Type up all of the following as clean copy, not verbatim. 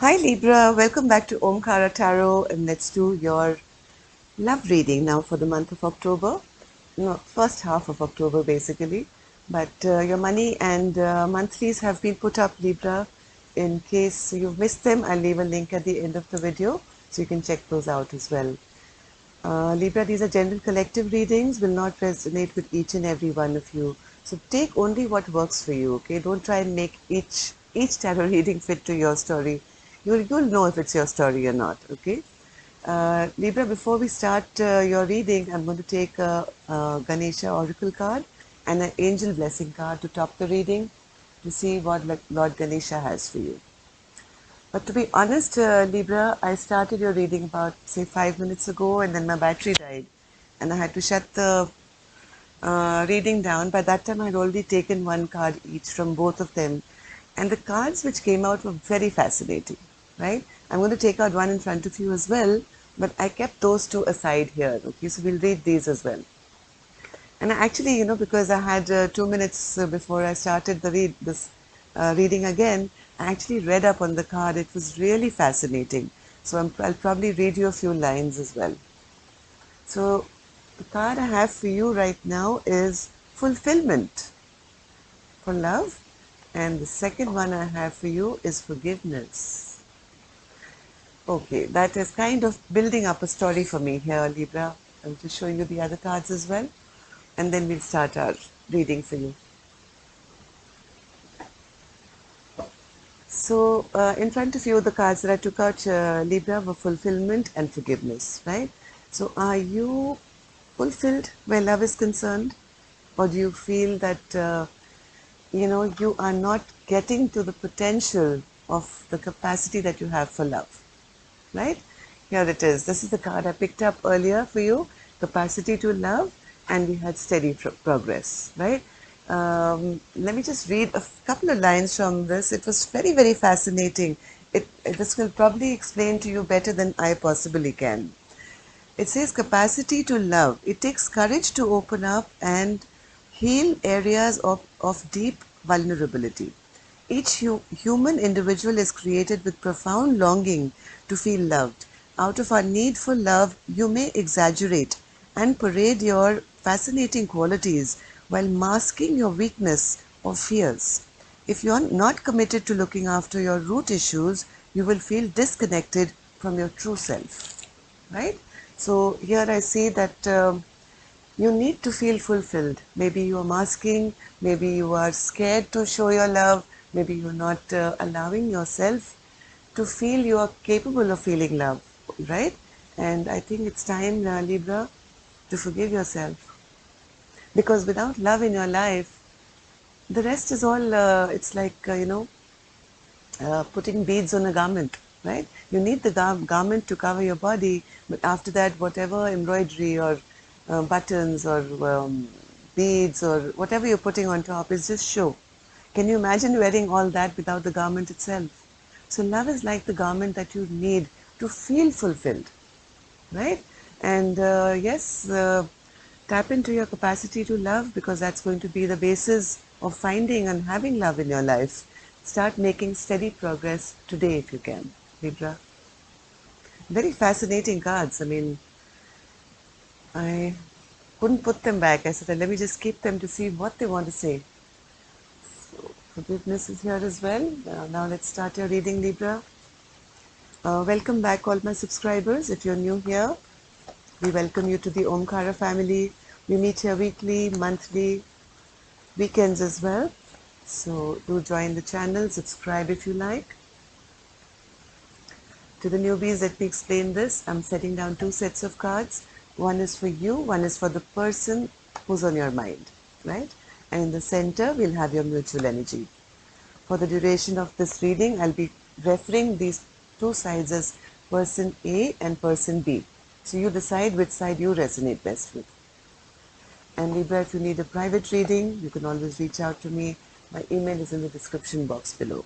Hi Libra, welcome back to Omkara Tarot, and let's do your love reading now for the month of October. No, first half of October basically. But your money and monthlies have been put up, Libra. In case you've missed them, I'll leave a link at the end of the video so you can check those out as well. Libra, these are general collective readings, will not resonate with each and every one of you. So take only what works for you, okay? Don't try and make each tarot reading fit to your story. You'll know if it's your story or not, okay? Libra, before we start your reading, I'm going to take a Ganesha Oracle card and an Angel Blessing card to top the reading to see what Lord Ganesha has for you. But to be honest, Libra, I started your reading about, say, 5 minutes ago, and then my battery died. And I had to shut the reading down. By that time, I had already taken one card each from both of them. And the cards which came out were very fascinating, right? I'm going to take out one in front of you as well, but I kept those two aside here, okay? So we'll read these as well. And actually, because I had 2 minutes before I started this reading again, I actually read up on the card. It was really fascinating. So I'll probably read you a few lines as well. So the card I have for you right now is fulfillment for love. And the second one I have for you is forgiveness. Okay, that is kind of building up a story for me here, Libra. I'm just showing you the other cards as well. And then we'll start our reading for you. So in front of you, the cards that I took out, Libra, were fulfillment and forgiveness, right? So are you fulfilled where love is concerned? Or do you feel that, you are not getting to the potential of the capacity that you have for love, right? Here it is. This is the card I picked up earlier for you, capacity to love, and we had steady progress, right? Let me just read a couple of lines from this. It was very, very fascinating. This will probably explain to you better than I possibly can. It says capacity to love. It takes courage to open up and heal areas of deep vulnerability. Each human individual is created with profound longing to feel loved. Out of our need for love, you may exaggerate and parade your fascinating qualities while masking your weakness or fears. If you're not committed to looking after your root issues, you will feel disconnected from your true self. Right? So here I see that you need to feel fulfilled. Maybe you are masking, maybe you are scared to show your love, maybe you're not allowing yourself to feel you are capable of feeling love, right? And I think it's time, Libra, to forgive yourself. Because without love in your life, the rest is all, it's like, putting beads on a garment, right? You need the garment to cover your body, but after that, whatever embroidery or buttons or beads or whatever you're putting on top is just show. Can you imagine wearing all that without the garment itself? So love is like the garment that you need to feel fulfilled, right? And yes, tap into your capacity to love, because that's going to be the basis of finding and having love in your life. Start making steady progress today if you can, Libra. Very fascinating cards. I mean, I couldn't put them back. I said, let me just keep them to see what they want to say. So, forgiveness is here as well. Now let's start your reading, Libra. Welcome back, all my subscribers. If you're new here, we welcome you to the Omkara family. We meet here weekly, monthly, weekends as well. So do join the channel, subscribe if you like. To the newbies, let me explain this. I'm setting down two sets of cards. One is for you, one is for the person who's on your mind, right? And in the center, we'll have your mutual energy. For the duration of this reading, I'll be referring these two sides as person A and person B. So you decide which side you resonate best with. And Libra, if you need a private reading, you can always reach out to me. My email is in the description box below.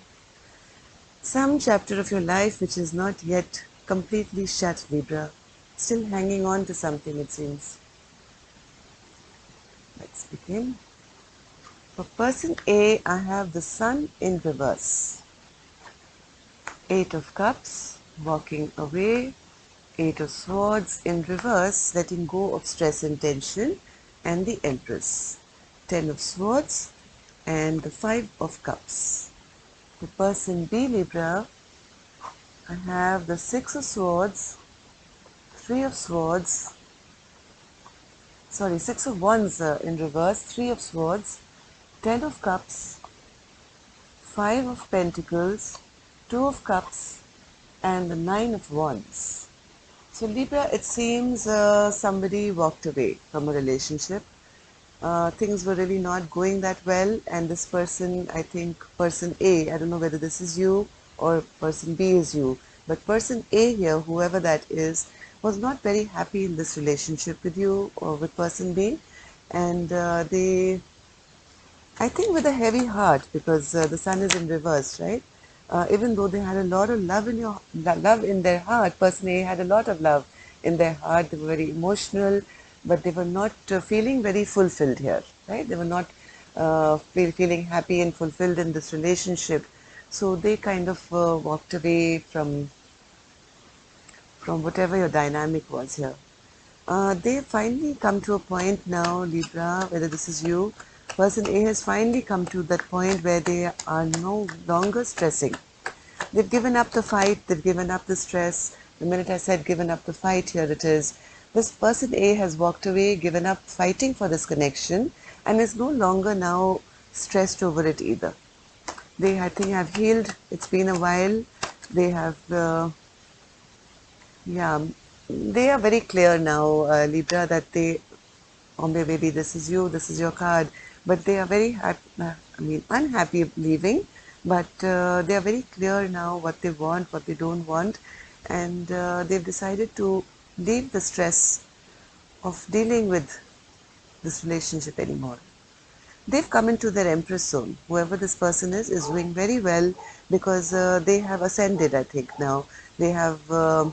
Some chapter of your life which is not yet completely shut, Libra. Still hanging on to something, it seems. Let's begin. For person A, I have the Sun in reverse. Eight of Cups, walking away. Eight of Swords in reverse, letting go of stress and tension, and the Empress. Ten of Swords and the Five of Cups. The person B, Libra, I have the Six of Swords, Three of Swords, sorry, Six of Wands in reverse, Three of Swords, Ten of Cups, Five of Pentacles, Two of Cups, and the Nine of Wands. So Libra, it seems somebody walked away from a relationship. Things were really not going that well, and this person, I think person A, I don't know whether this is you or person B is you, but person A here, whoever that is, was not very happy in this relationship with you or with person B, and I think with a heavy heart, because the sun is in reverse, right? Even though they had a lot of love love in their heart, person A had a lot of love in their heart. They were very emotional, but they were not feeling very fulfilled here, right? They were not feeling happy and fulfilled in this relationship. So they kind of walked away from whatever your dynamic was here. They finally come to a point now, Libra, whether this is you, person A has finally come to that point where they are no longer stressing. They've given up the fight, they've given up the stress. The minute I said given up the fight, here it is. This person A has walked away, given up fighting for this connection, and is no longer now stressed over it either. They, I think, have healed. It's been a while. They have yeah, they are very clear now, Libra, that they, or maybe this is you, this is your card, but they are very unhappy leaving, but they are very clear now what they want, what they don't want, and they've decided to leave the stress of dealing with this relationship anymore. They've come into their Empress zone. Whoever this person is doing very well, because they have ascended, I think, now. They have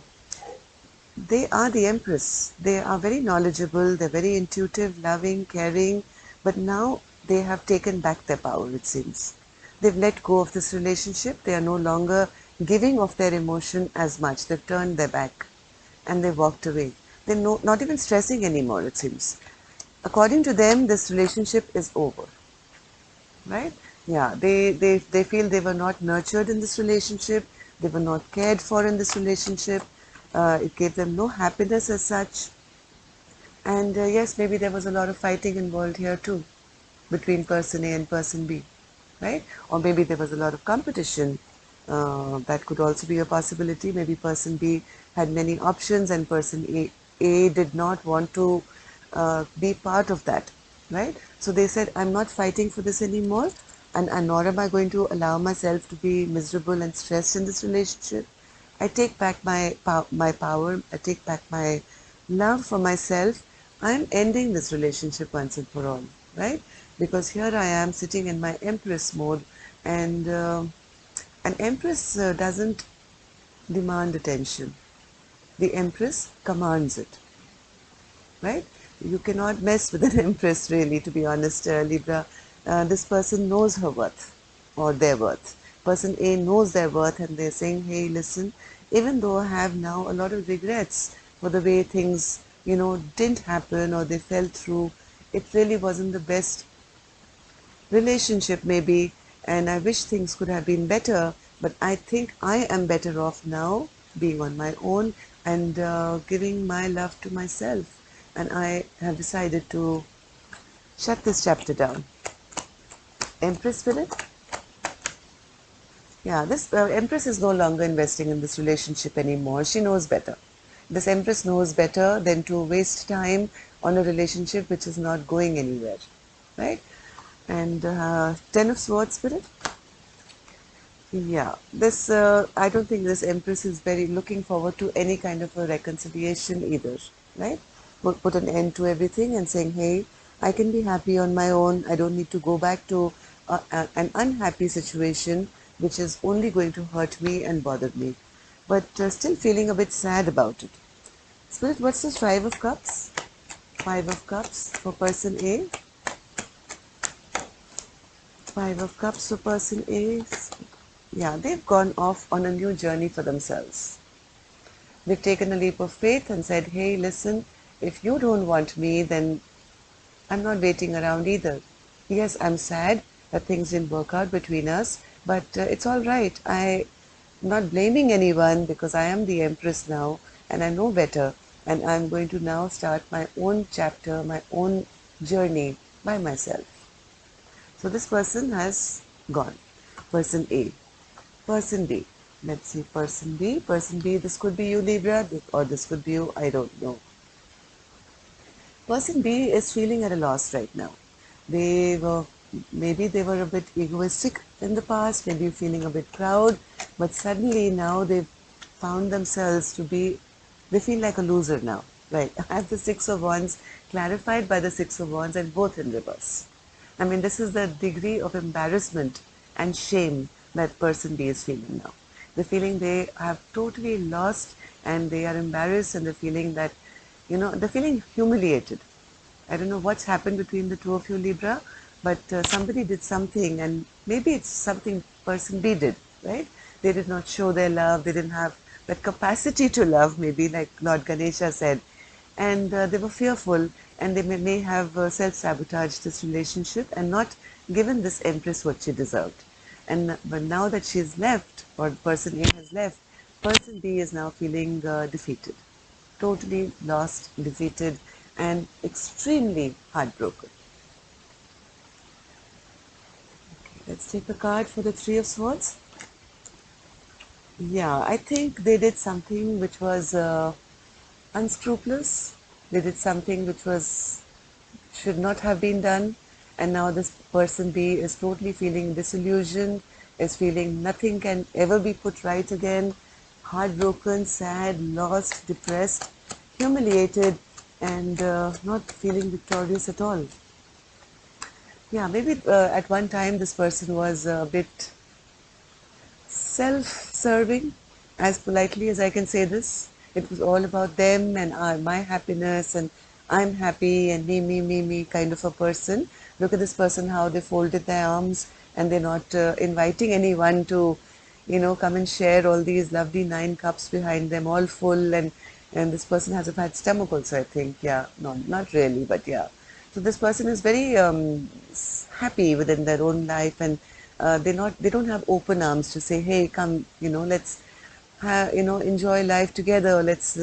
they are the Empress. They are very knowledgeable, they're very intuitive, loving, caring, but now they have taken back their power, it seems. They've let go of this relationship. They are no longer giving of their emotion as much. They've turned their back and they walked away. They're not even stressing anymore, it seems. According to them, this relationship is over, right? Yeah, they feel they were not nurtured in this relationship, they were not cared for in this relationship, it gave them no happiness as such, and yes, maybe there was a lot of fighting involved here too, between person A and person B, right? Or maybe there was a lot of competition. That could also be a possibility. Maybe person B had many options and person A did not want to be part of that, right? So they said, I'm not fighting for this anymore, and nor am I going to allow myself to be miserable and stressed in this relationship. I take back my power, I take back my love for myself. I'm ending this relationship once and for all, right? Because here I am sitting in my Empress mode, and an Empress doesn't demand attention. The Empress commands it, right? You cannot mess with an Empress, really, to be honest, Libra. This person knows her worth or their worth. Person A knows their worth, and they're saying, hey, listen, even though I have now a lot of regrets for the way things, didn't happen or they fell through, it really wasn't the best relationship maybe, and I wish things could have been better, but I think I am better off now being on my own and giving my love to myself, and I have decided to shut this chapter down. Empress Spirit? Yeah, this Empress is no longer investing in this relationship anymore. She knows better. This Empress knows better than to waste time on a relationship which is not going anywhere, right? And Ten of Swords, Spirit? Yeah, this I don't think this Empress is very looking forward to any kind of a reconciliation either, right? Put an end to everything and saying, hey, I can be happy on my own. I don't need to go back to an unhappy situation which is only going to hurt me and bother me. But still feeling a bit sad about it. Spirit, what's this Five of Cups? Five of Cups for person A. Five of Cups for person A. Yeah, they've gone off on a new journey for themselves. They've taken a leap of faith and said, hey, listen, if you don't want me, then I'm not waiting around either. Yes, I'm sad that things didn't work out between us, but it's all right. I'm not blaming anyone because I am the Empress now and I know better. And I'm going to now start my own chapter, my own journey by myself. So this person has gone. Person A. Person B. Let's see, person B. Person B, this could be you, Libra, or this could be you, I don't know. Person B is feeling at a loss right now. They were, maybe they were a bit egoistic in the past, maybe feeling a bit proud, but suddenly now they've found themselves to be, they feel like a loser now. Right. I have the Six of Wands clarified by the Six of Wands and both in reverse. I mean, this is the degree of embarrassment and shame that person B is feeling now. They're feeling they have totally lost and they are embarrassed and they're feeling that, they're feeling humiliated. I don't know what's happened between the two of you, Libra, but somebody did something and maybe it's something person B did, right? They did not show their love. They didn't have that capacity to love, maybe like Lord Ganesha said. And they were fearful and they may have self-sabotaged this relationship and not given this Empress what she deserved. And but now that she's left, or person A has left, person B is now feeling defeated, totally lost, defeated, and extremely heartbroken. Let's take a card for the Three of Swords. Yeah, I think they did something which was unscrupulous. They did something which was should not have been done, and now this person B is totally feeling disillusioned, is feeling nothing can ever be put right again, heartbroken, sad, lost, depressed, humiliated, and not feeling victorious at all. Yeah, maybe at one time this person was a bit self-serving, as politely as I can say this. It was all about them and my happiness and I'm happy and me kind of a person. Look at this person, how they folded their arms and they're not inviting anyone to, come and share all these lovely 9 cups behind them, all full, and this person has a fat stomach also, I think. Yeah, no, not really, but yeah. So this person is very happy within their own life, and they don't have open arms to say, hey, come, let's enjoy life together. Let's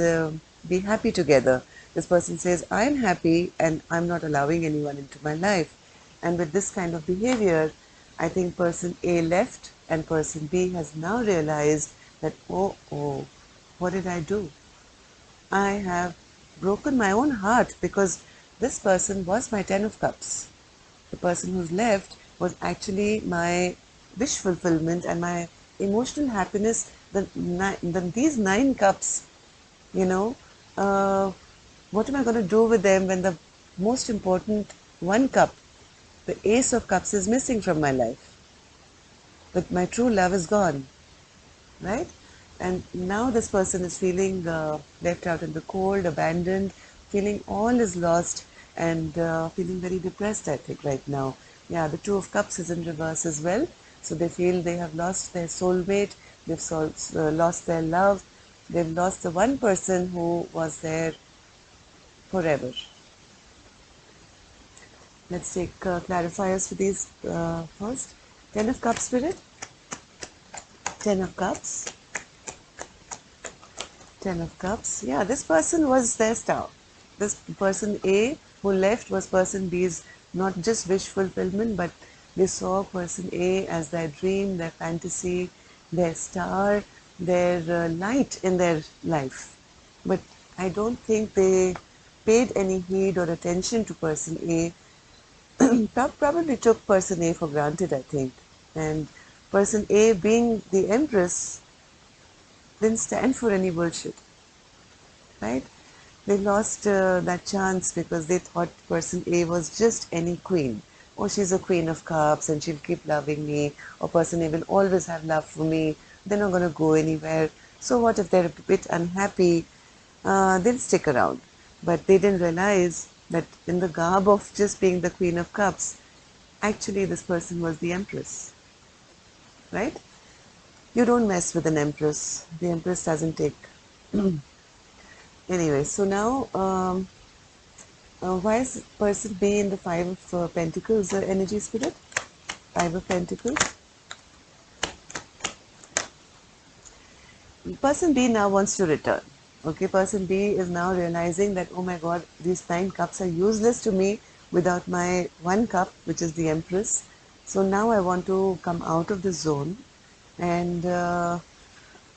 be happy together. This person says, I'm happy and I'm not allowing anyone into my life. And with this kind of behavior, I think person A left and person B has now realized that, oh, what did I do? I have broken my own heart because this person was my Ten of Cups. The person who's left was actually my wish fulfillment and my emotional happiness. These 9 cups, you know, uh, what am I going to do with them when the most important 1 cup, the Ace of Cups, is missing from my life? But my true love is gone, right? And now this person is feeling left out in the cold, abandoned, feeling all is lost, and feeling very depressed, I think, right now. Yeah, the Two of Cups is in reverse as well. So they feel they have lost their soulmate, lost their love, they've lost the one person who was there forever. Let's take clarifiers for these first. Ten of Cups, Spirit. Ten of Cups. Ten of Cups. Yeah, this person was their star. This person A who left was person B's not just wish fulfillment, but they saw person A as their dream, their fantasy, their star, their light in their life. But I don't think they paid any heed or attention to person A. Probably took person A for granted, I think. And person A, being the Empress, didn't stand for any bullshit, right? They lost that chance because they thought person A was just any queen. Oh, she's a queen of cups and she'll keep loving me. Or person A will always have love for me. They're not going to go anywhere. So what if they're a bit unhappy? They'll stick around. But they didn't realize that in the garb of just being the queen of cups, actually this person was the empress, right? You don't mess with an empress. The empress doesn't take. Anyway, so now, why is person B in the Five of Pentacles, the energy spirit? Five of Pentacles. Person B now wants to return. Okay, person B is now realizing that, oh my God, these 9 cups are useless to me without my 1 cup, which is the Empress. So now I want to come out of the zone, and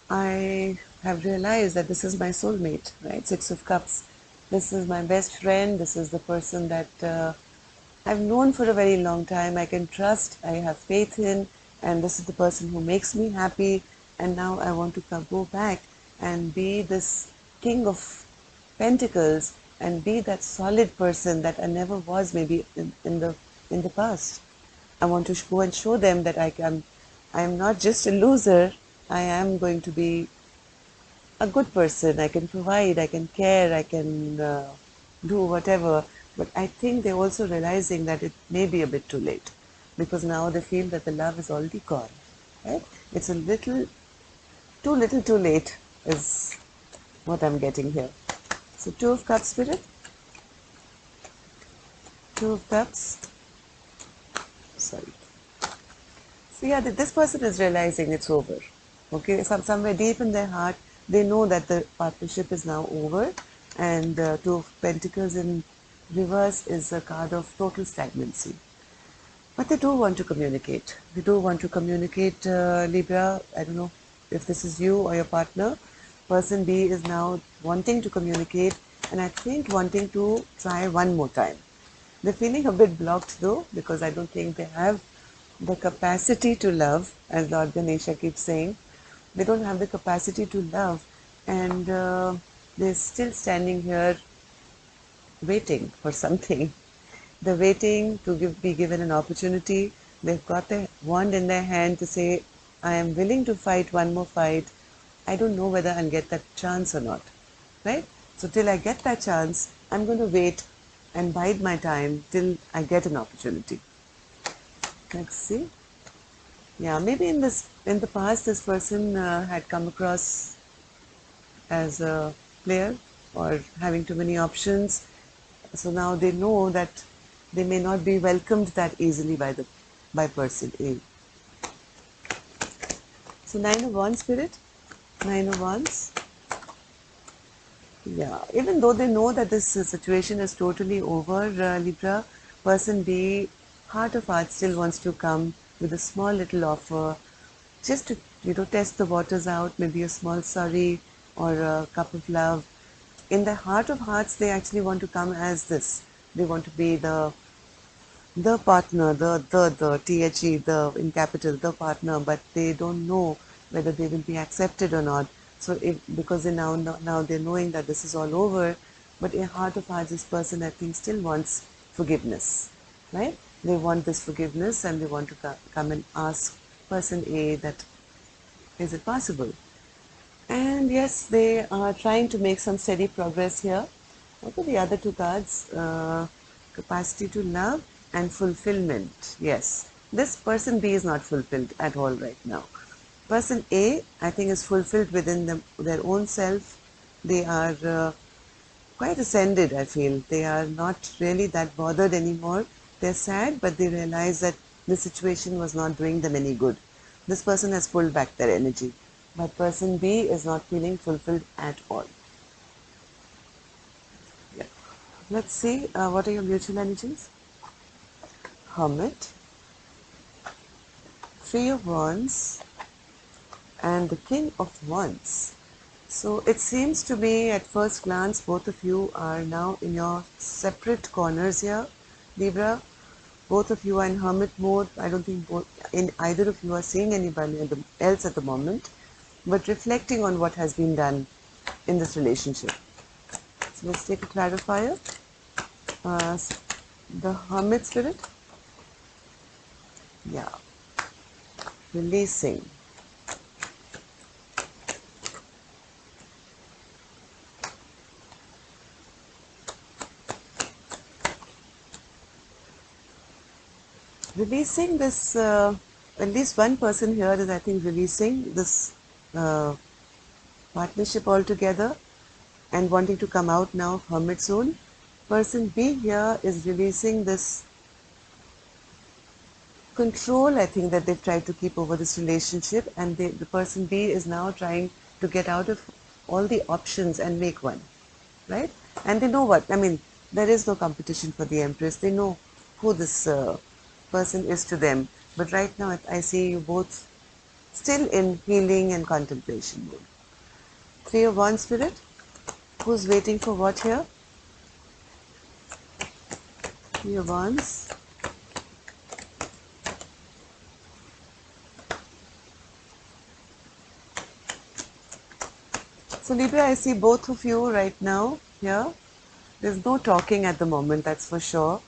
I have realized that this is my soulmate, right? 6 of Cups. This is my best friend. This is the person that I've known for a very long time. I can trust, I have faith in, and this is the person who makes me happy. And now I want to go back and be this King of Pentacles and be that solid person that I never was maybe in the past. I want to go and show them that I am not just a loser. I am going to be a good person. I can provide, I can care, I can do whatever. But I think they're also realizing that it may be a bit too late because now they feel that the love is already gone. Right? It's a little too late is what I'm getting here. So 2 of Cups spirit, 2 of Cups. Sorry. So yeah, this person is realizing it's over. Okay, somewhere deep in their heart, they know that the partnership is now over, and 2 of Pentacles in reverse is a card of total stagnancy. But they do want to communicate. They do want to communicate, Libra. I don't know if this is you or your partner. Person B is now wanting to communicate, and I think wanting to try one more time. They're feeling a bit blocked though, because I don't think they have the capacity to love, as Lord Ganesha keeps saying. They don't have the capacity to love, and they're still standing here waiting for something. They're waiting to be given an opportunity. They've got the wand in their hand to say, I am willing to fight one more fight. I don't know whether I'll get that chance or not. Right? So till I get that chance, I'm going to wait and bide my time till I get an opportunity. Let's see. Yeah, maybe in the past this person had come across as a player or having too many options. So now they know that they may not be welcomed that easily by person A. So 9 of Wands spirit, 9 of Wands. Yeah, even though they know that this situation is totally over, Libra, person B, heart of heart, still wants to come with a small little offer, just to test the waters out, maybe a small sorry or a cup of love. In the heart of hearts, they actually want to come as this. They want to be the partner, the THE, the in capital, the partner, but they don't know whether they will be accepted or not. So because they now they're knowing that this is all over, but in heart of hearts, this person I think still wants forgiveness, right? They want this forgiveness and they want to come and ask person A that, is it possible? And yes, they are trying to make some steady progress here. What are the other 2 cards? Capacity to love and fulfillment. Yes, this person B is not fulfilled at all right now. Person A, I think, is fulfilled within their own self. They are quite ascended, I feel. They are not really that bothered anymore. They're sad, but they realize that the situation was not doing them any good. This person has pulled back their energy, but person B is not feeling fulfilled at all. Yeah. Let's see, what are your mutual energies? Hermit, 3 of Wands, and the King of Wands. So it seems to me at first glance both of you are now in your separate corners here, Libra. Both of you are in hermit mode. I don't think in either of you are seeing anybody else at the moment, but reflecting on what has been done in this relationship. So let's take a clarifier. Uh, the Hermit spirit. Yeah. Releasing. Releasing this at least one person here is, I think, releasing this partnership altogether and wanting to come out now of hermit zone. Person B here is releasing this control, I think, that they've tried to keep over this relationship, and the person B is now trying to get out of all the options and make one, right? And they know what, I mean, there is no competition for the Empress. They know who this person is to them. But right now, I see you both still in healing and contemplation mode. Three of Wands spirit, who's waiting for what here? Three of Wands. So Libra, I see both of you right now here. There's no talking at the moment, that's for sure.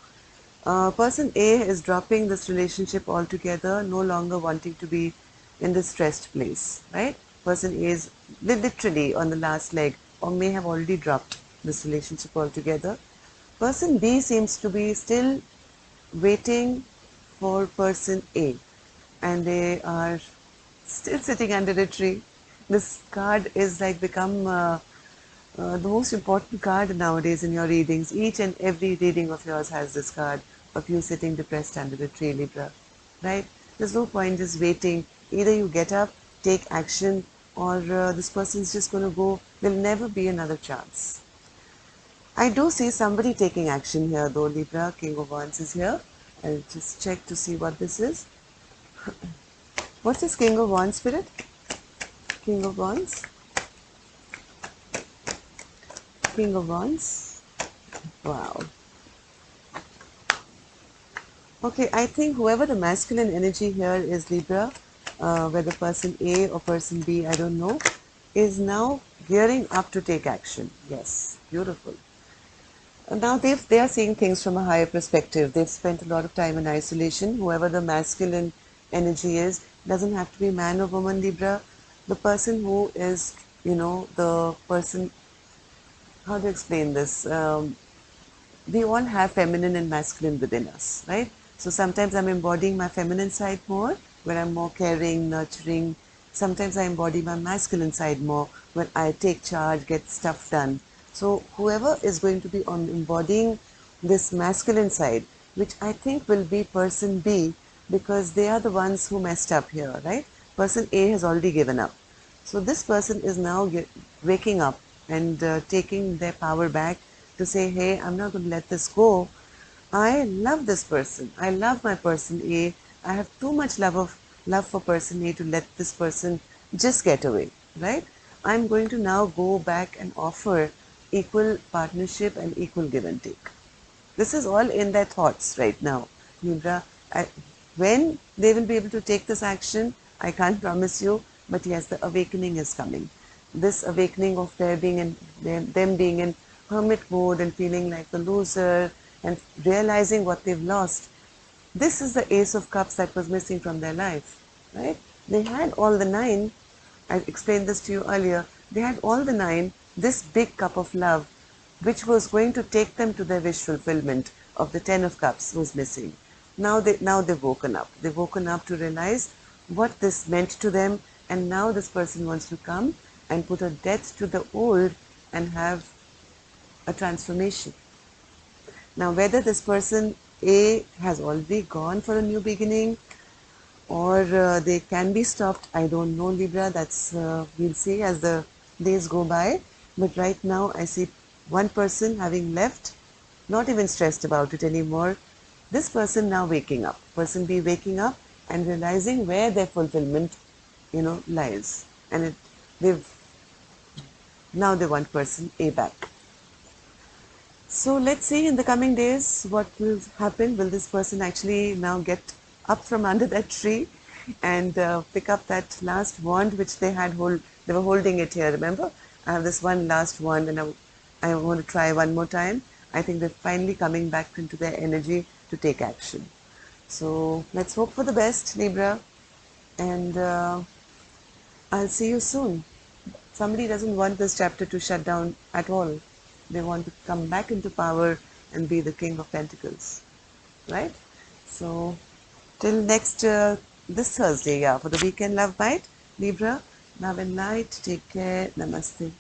Person A is dropping this relationship altogether, no longer wanting to be in this stressed place, right? Person A is literally on the last leg or may have already dropped this relationship altogether. Person B seems to be still waiting for person A, and they are still sitting under a tree. This card is like become the most important card nowadays in your readings. Each and every reading of yours has this card of you sitting depressed under a tree, Libra, right? There's no point just waiting. Either you get up, take action, or this person's just going to go. There'll never be another chance. I do see somebody taking action here though, Libra. King of Wands is here. I'll just check to see what this is. What's this King of Wands spirit? King of Wands. King of Wands. Wow. Okay, I think whoever the masculine energy here is, Libra, whether person A or person B, I don't know, is now gearing up to take action. Yes, beautiful. Now they are seeing things from a higher perspective. They've spent a lot of time in isolation. Whoever the masculine energy is, doesn't have to be man or woman, Libra. The person who is, the person, how to explain this? We all have feminine and masculine within us, right? So sometimes I'm embodying my feminine side more, where I'm more caring, nurturing. Sometimes I embody my masculine side more, when I take charge, get stuff done. So whoever is going to be on embodying this masculine side, which I think will be person B, because they are the ones who messed up here, right? Person A has already given up. So this person is now waking up and taking their power back to say, hey, I'm not going to let this go. I love this person. I love my person A. I have too much love for person A to let this person just get away, right? I'm going to now go back and offer equal partnership and equal give and take. This is all in their thoughts right now, Libra. When they will be able to take this action, I can't promise you, but yes, the awakening is coming. This awakening of their being in them being in hermit mode and feeling like the loser and realizing what they've lost. This is the Ace of Cups that was missing from their life, right? They had all the nine. I explained this to you earlier. They had all the nine, this big cup of love, which was going to take them to their wish fulfillment of the Ten of Cups was missing. Now they've woken up. They've woken up to realize what this meant to them, and now this person wants to come and put a death to the old and have a transformation. Now, whether this person A has already gone for a new beginning or they can be stopped, I don't know, Libra. That's we'll see as the days go by. But right now, I see one person having left, not even stressed about it anymore. This person now waking up, person B waking up and realizing where their fulfillment, lies, and now they want person A back. So let's see in the coming days what will happen. Will this person actually now get up from under that tree and pick up that last wand which they were holding it here, remember? I have this one last wand and I want to try one more time. I think they're finally coming back into their energy to take action. So let's hope for the best, Libra, and I'll see you soon. Somebody doesn't want this chapter to shut down at all. They want to come back into power and be the King of Pentacles, right? So till next this Thursday, yeah, for the weekend love bite. Libra, love and light. Take care. Namaste.